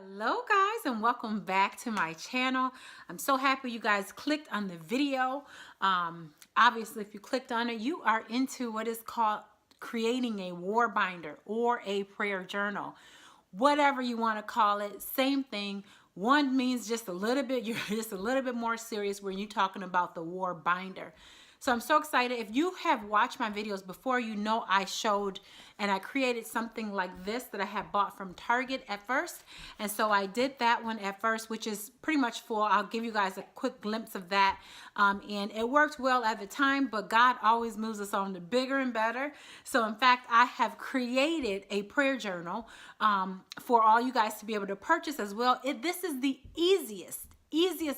Hello guys, and welcome back to my channel. I'm so happy you guys clicked on the video. Obviously, if you clicked on it, you are into what is called creating a war binder or a prayer journal. Whatever you want to call it, same thing. One means just a little bit, you're just a little bit more serious when you're talking about the war binder. So I'm so excited. If you have watched my videos before, you know I showed and I created something like this that I had bought from Target at first. And so I did that one at first, which is pretty much full. I'll give you guys a quick glimpse of that. And it worked well at the time, but God always moves us on to bigger and better. So in fact, I have created a prayer journal for all you guys to be able to purchase as well. This is the easiest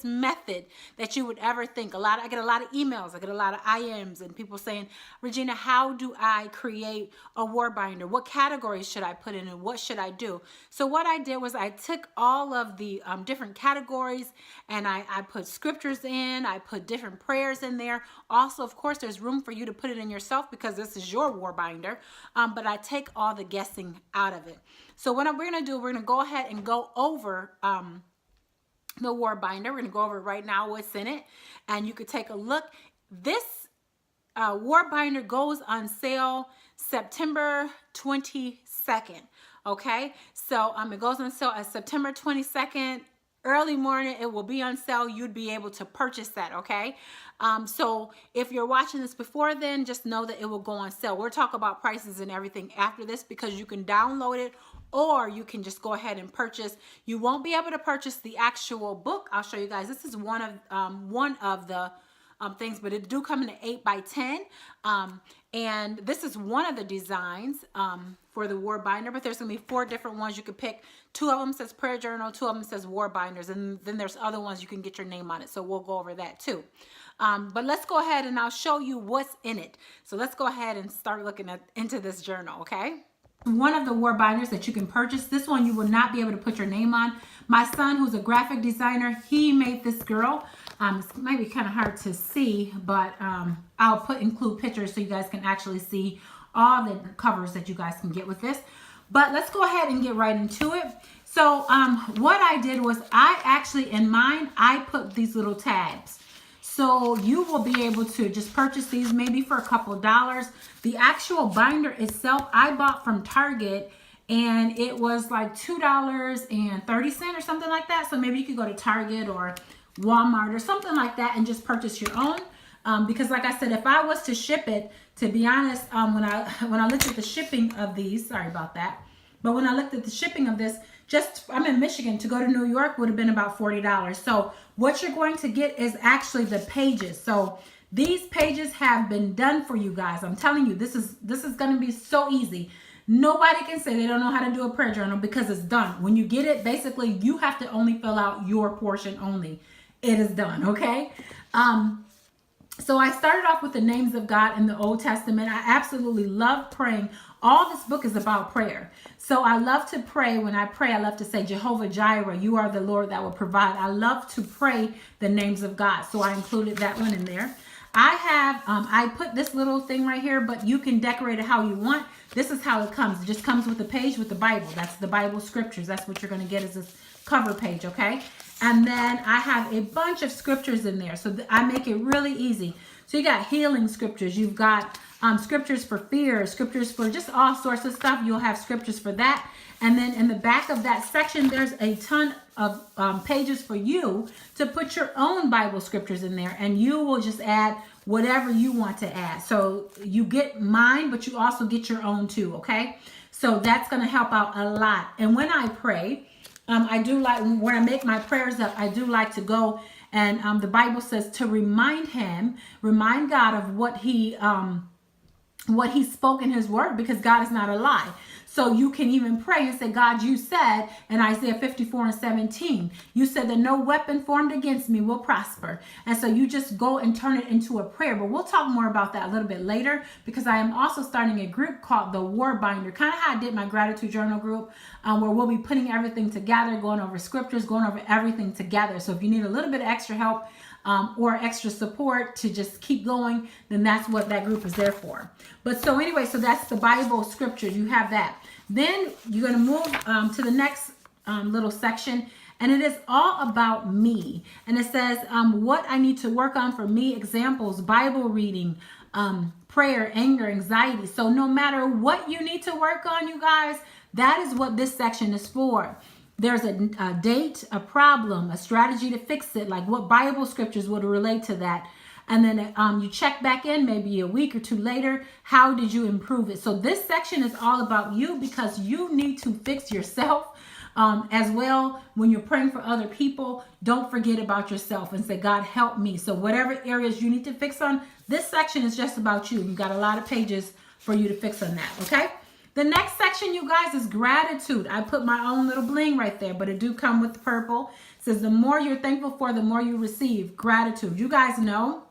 method that you would ever think. I get a lot of emails, I get a lot of IMs and people saying, Regina, how do I create a war binder? What categories should I put in and what should I do? So what I did was I took all of the different categories and I put scriptures in, I put different prayers in there. Also, of course, there's room for you to put it in yourself because this is your war binder, but I take all the guessing out of it. So what we're gonna do, we're gonna go ahead and go over the war binder. We're gonna go over right now what's in it, and you could take a look. This war binder goes on sale September 22nd. Okay, so it goes on sale at September 22nd. Early morning, it will be on sale. You'd be able to purchase that. Okay, so if you're watching this before then, just know that it will go on sale. We'll talk about prices and everything after this because you can download it or you can just go ahead and purchase. You won't be able to purchase the actual book. I'll show you guys. This is one of the things, but it do come in an 8x10. And this is one of the designs for the war binder, but there's gonna be 4 different ones you could pick. 2 of them says prayer journal, 2 of them says war binders, and then there's other ones you can get your name on it. So we'll go over that too. But let's go ahead and I'll show you what's in it. So let's go ahead and start looking into this journal, okay? One of the war binders that you can purchase. This one you will not be able to put your name on. My son, who's a graphic designer, he made this girl. It might be kind of hard to see, but I'll include pictures so you guys can actually see all the covers that you guys can get with this. But let's go ahead and get right into it. So what I did was in mine, I put these little tabs. So you will be able to just purchase these maybe for a couple of dollars. The actual binder itself, I bought from Target and it was like $2.30 or something like that. So maybe you could go to Target or Walmart or something like that and just purchase your own. Because like I said, if I was to ship it, to be honest, when I looked at the shipping of these, sorry about that, but when I looked at the shipping of this, I'm in Michigan, to go to New York would have been about $40. So what you're going to get is actually the pages. So these pages have been done for you guys. I'm telling you, this is going to be so easy. Nobody can say they don't know how to do a prayer journal because it's done. When you get it, basically you have to only fill out your portion only. It is done, okay? So I started off with the names of God in the Old Testament. I absolutely love praying. All this book is about prayer. So I love to pray. When I pray, I love to say, Jehovah Jireh, you are the Lord that will provide. I love to pray the names of God. So I included that one in there. I put this little thing right here, but you can decorate it how you want. This is how it comes. It just comes with a page with the Bible. That's the Bible scriptures. That's what you're going to get, is this cover page, okay? And then I have a bunch of scriptures in there. So I make it really easy. So you got healing scriptures. You've got scriptures for fear, scriptures for just all sorts of stuff. You'll have scriptures for that. And then in the back of that section, there's a ton of pages for you to put your own Bible scriptures in there. And you will just add whatever you want to add. So you get mine, but you also get your own too, okay? So that's going to help out a lot. And when I pray, I do like, when I make my prayers up, I do like to go and the Bible says to remind God of what he spoke in his word, because God is not a lie. So you can even pray and say, God, you said in Isaiah 54:17, you said that no weapon formed against me will prosper. And so you just go and turn it into a prayer. But we'll talk more about that a little bit later, because I am also starting a group called the War Binder, kind of how I did my gratitude journal group, where we'll be putting everything together, going over scriptures, going over everything together. So if you need a little bit of extra help, or extra support to just keep going, then that's what that group is there for. But so anyway, so that's the Bible scriptures. You have that. Then you're going to move to the next little section, and it is all about me. And it says what I need to work on for me, examples, Bible reading, prayer, anger, anxiety. So no matter what you need to work on, you guys, that is what this section is for. There's a date, a problem, a strategy to fix it, like what Bible scriptures would relate to that. And then you check back in maybe a week or two later. How did you improve it? So this section is all about you, because you need to fix yourself as well. When you're praying for other people, don't forget about yourself and say, God, help me. So whatever areas you need to fix on, this section is just about you. You got a lot of pages for you to fix on that, okay? The next section, you guys, is gratitude. I put my own little bling right there, but it do come with the purple. It says the more you're thankful for, the more you receive. Gratitude. You guys know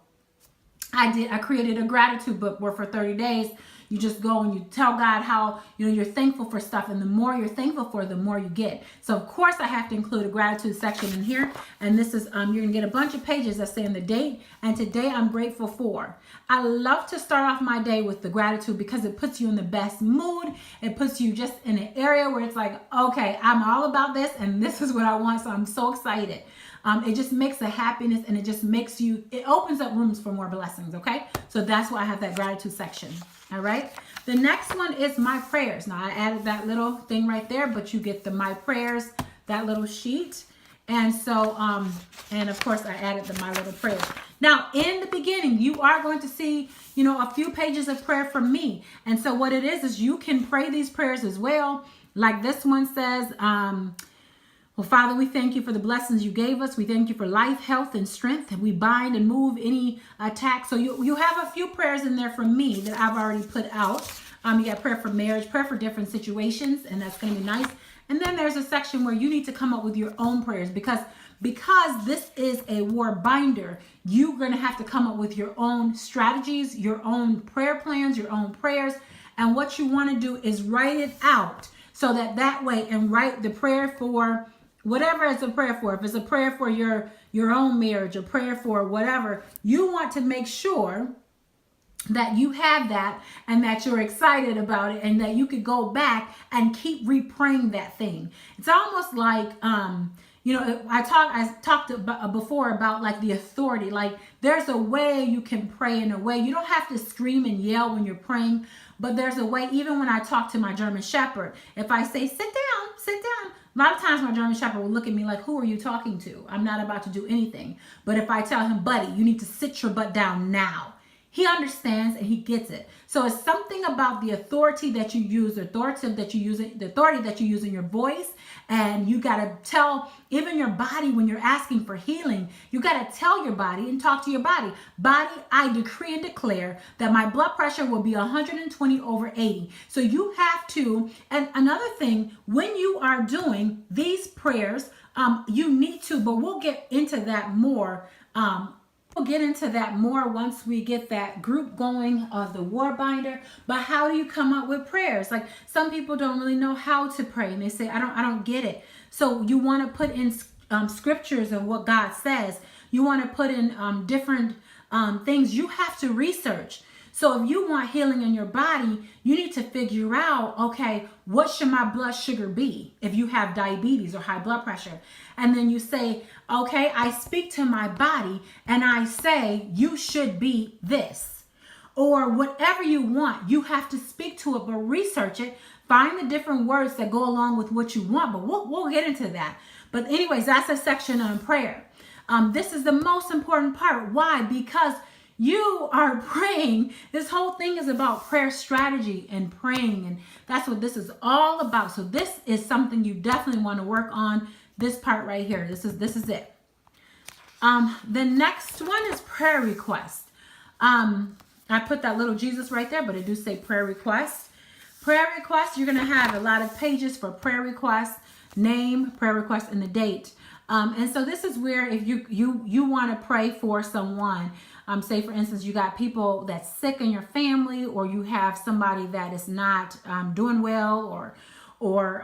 I created a gratitude book where for 30 days you just go and you tell God how you're thankful for stuff, and the more you're thankful for, the more you get. So of course I have to include a gratitude section in here, and this is you're gonna get a bunch of pages that say in the date and today I'm grateful for. I love to start off my day with the gratitude because it puts you in the best mood. It puts you just in an area where it's like, okay, I'm all about this and this is what I want, so I'm so excited. It just makes a happiness, and it just makes you, it opens up rooms for more blessings, okay? So that's why I have that gratitude section, all right? The next one is my prayers. Now, I added that little thing right there, but you get the my prayers, that little sheet. And so, and of course, I added the my little prayers. Now, in the beginning, you are going to see, a few pages of prayer from me. And so what it is you can pray these prayers as well. Like this one says, well, Father, we thank you for the blessings you gave us. We thank you for life, health, and strength. We bind and move any attack. So you have a few prayers in there from me that I've already put out. You got prayer for marriage, prayer for different situations, and that's going to be nice. And then there's a section where you need to come up with your own prayers, because this is a war binder, you're going to have to come up with your own strategies, your own prayer plans, your own prayers. And what you want to do is write it out, so that way, and write the prayer for whatever it's a prayer for. If it's a prayer for your own marriage, a prayer for whatever, you want to make sure that you have that and that you're excited about it, and that you could go back and keep repraying that thing. It's almost like, I talked before about like the authority. Like there's a way you can pray in a way. You don't have to scream and yell when you're praying, but there's a way. Even when I talk to my German Shepherd, if I say, sit down, a lot of times my German Shepherd will look at me like, who are you talking to? I'm not about to do anything. But if I tell him, buddy, you need to sit your butt down now, he understands and he gets it. So it's something about the authority that you use, the authority that you use in your voice. And you got to tell even your body when you're asking for healing, you got to tell your body and talk to your body. Body, I decree and declare that my blood pressure will be 120/80. So you have to, and another thing, when you are doing these prayers, you need to, but we'll get into that more. We'll get into that more once we get that group going of the war binder. But how do you come up with prayers? Like some people don't really know how to pray, and they say, I don't get it. So you want to put in scriptures of what God says. You want to put in different things. You have to research. So if you want healing in your body, you need to figure out, okay, what should my blood sugar be if you have diabetes or high blood pressure? And then you say, okay, I speak to my body and I say, you should be this. Or whatever you want, you have to speak to it, but research it. Find the different words that go along with what you want, but we'll get into that. But anyways, that's a section on prayer. This is the most important part. Why? Because You are praying. This whole thing is about prayer strategy and praying, and that's what this is all about. So this is something you definitely want to work on. This part right here. This is it. The next one is prayer request. I put that little Jesus right there, but it do say prayer request. Prayer request, you're going to have a lot of pages for prayer request, name, prayer request, and the date. And so this is where if you want to pray for someone, say for instance, you got people that's sick in your family, or you have somebody that is not doing well, or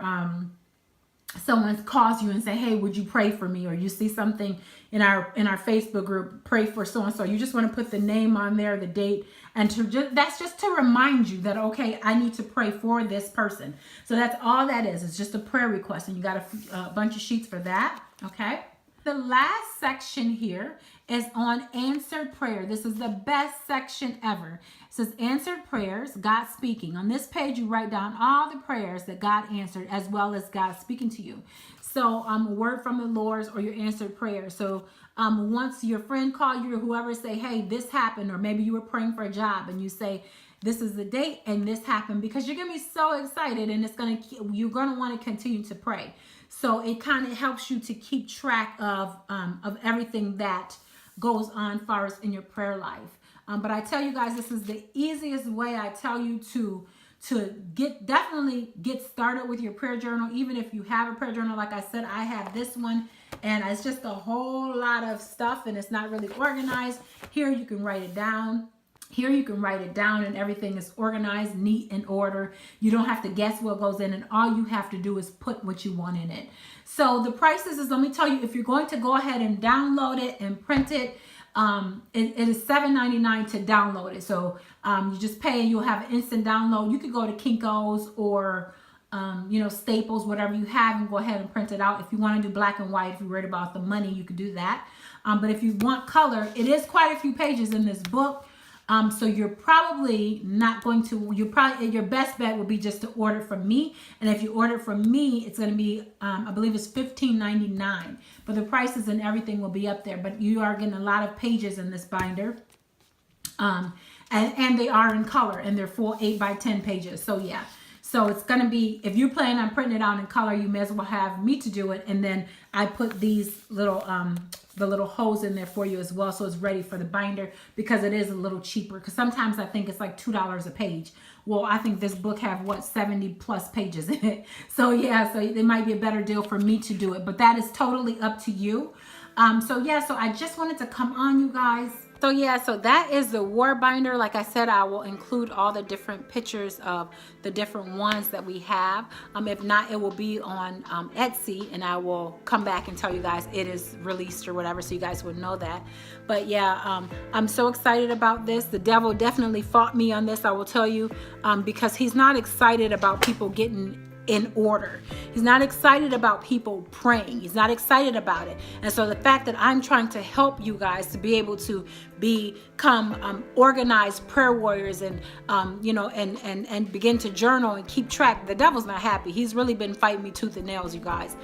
someone calls you and say, hey, would you pray for me? Or you see something in our Facebook group, pray for so-and-so. You just want to put the name on there, the date, and that's just to remind you that, okay, I need to pray for this person. So that's all that is. It's just a prayer request, and you got a bunch of sheets for that, okay? The last section here is on answered prayer. This is the best section ever. It says answered prayers, God speaking. On this page, you write down all the prayers that God answered, as well as God speaking to you. So a word from the Lord, or your answered prayer. So once your friend called you, or whoever, say, hey, this happened, or maybe you were praying for a job and you say, this is the date and this happened, because you're gonna be so excited, and you're gonna want to continue to pray. So it kind of helps you to keep track of everything that goes on far as in your prayer life. But I tell you guys, this is the easiest way. I tell you to definitely get started with your prayer journal. Even if you have a prayer journal, like I said, I have this one, and it's just a whole lot of stuff, and it's not really organized. Here you can write it down. Here you can write it down, and everything is organized, neat, and order. You don't have to guess what goes in, and all you have to do is put what you want in it. So the prices is, let me tell you, if you're going to go ahead and download it and print it, it is $7.99 to download it. So you just pay, and you'll have an instant download. You could go to Kinko's or Staples, whatever you have, and go ahead and print it out. If you want to do black and white, if you're worried about the money, you could do that. But if you want color, it is quite a few pages in this book. So you're probably not going to, your best bet would be just to order from me. And if you order from me, it's going to be, I believe it's $15.99, but the prices and everything will be up there. But you are getting a lot of pages in this binder. And they are in color, and they're full 8x10 pages. So yeah. So it's going to be, if you plan on printing it out in color, you may as well have me to do it. And then I put these little, the little holes in there for you as well. So it's ready for the binder, because it is a little cheaper. Because sometimes I think it's like $2 a page. Well, I think this book have, 70 plus pages in it. So yeah, so it might be a better deal for me to do it. But that is totally up to you. So yeah, so I just wanted to come on, you guys. So yeah, so that is the war binder. Like I said, I will include all the different pictures of the different ones that we have. If not, it will be on Etsy, and I will come back and tell you guys it is released or whatever, so you guys would know that. But yeah, I'm so excited about this. The devil definitely fought me on this, I will tell you, because he's not excited about people getting in order. He's not excited about people praying. He's not excited about it. And so the fact that I'm trying to help you guys to be able to become organized prayer warriors, and and begin to journal and keep track, the devil's not happy. He's really been fighting me tooth and nails, you guys.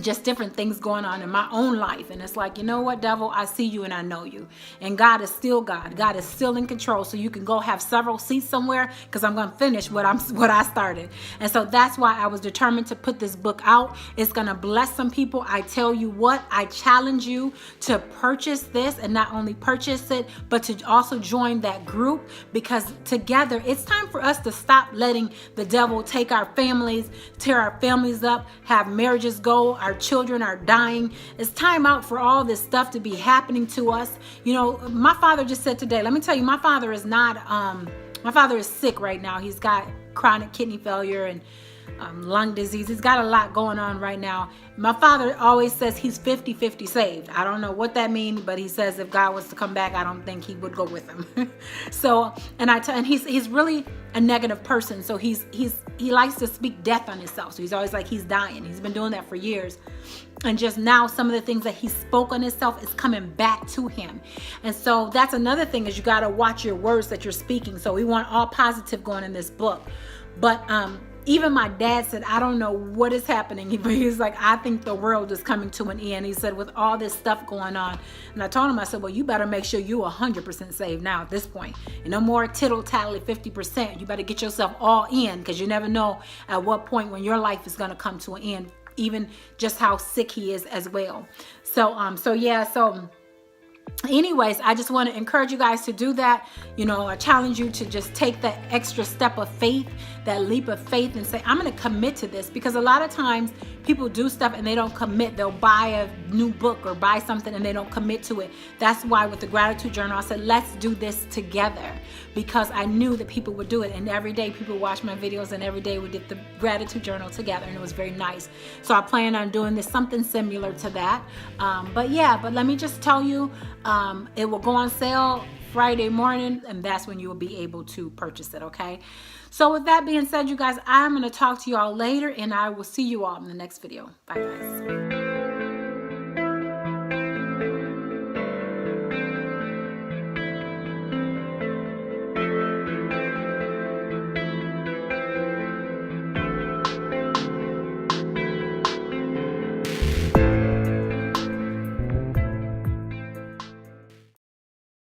Just different things going on in my own life, and it's like, you know what, devil, I see you and I know you, and God is still God. God is still in control. So you can go have several seats somewhere, because I'm going to finish what I started. And so that's why I was determined to put this book out. It's going to bless some people. I tell you what, I challenge you to purchase this, and not only purchase it, but to also join that group, because together it's time for us to stop letting the devil take our families, tear our families up, have marriages go. Our children are dying. It's time out for all this stuff to be happening to us. You know, my father just said today, let me tell you, my father is not, my father is sick right now. He's got chronic kidney failure and lung disease. He's got a lot going on right now. My father always says he's 50-50 saved. I don't know what that means, but he says if God was to come back, I don't think he would go with him. So, and he's really a negative person. So he likes to speak death on himself. So he's always like he's dying. He's been doing that for years. And just now, some of the things that he spoke on himself is coming back to him. And so that's another thing, is you got to watch your words that you're speaking. So we want all positive going in this book. But even my dad said, I don't know what is happening, but he's like, I think the world is coming to an end. He said, with all this stuff going on. And I told him, I said, well, you better make sure you're 100% saved now at this point. And no more tittle-tally 50%. You better get yourself all in, because you never know at what point when your life is going to come to an end, even just how sick he is as well. So, anyways, I just want to encourage you guys to do that. You know, I challenge you to just take that extra step of faith, that leap of faith, and say, I'm going to commit to this. Because a lot of times people do stuff and they don't commit. They'll buy a new book or buy something and they don't commit to it. That's why with the gratitude journal, I said, let's do this together, because I knew that people would do it. And every day people watch my videos, and every day we did the gratitude journal together, and it was very nice. So I plan on doing this, something similar to that. But let me just tell you, it will go on sale Friday morning, and that's when you will be able to purchase it, okay? So with that being said, you guys, I'm going to talk to you all later, and I will see you all in the next video. Bye, guys.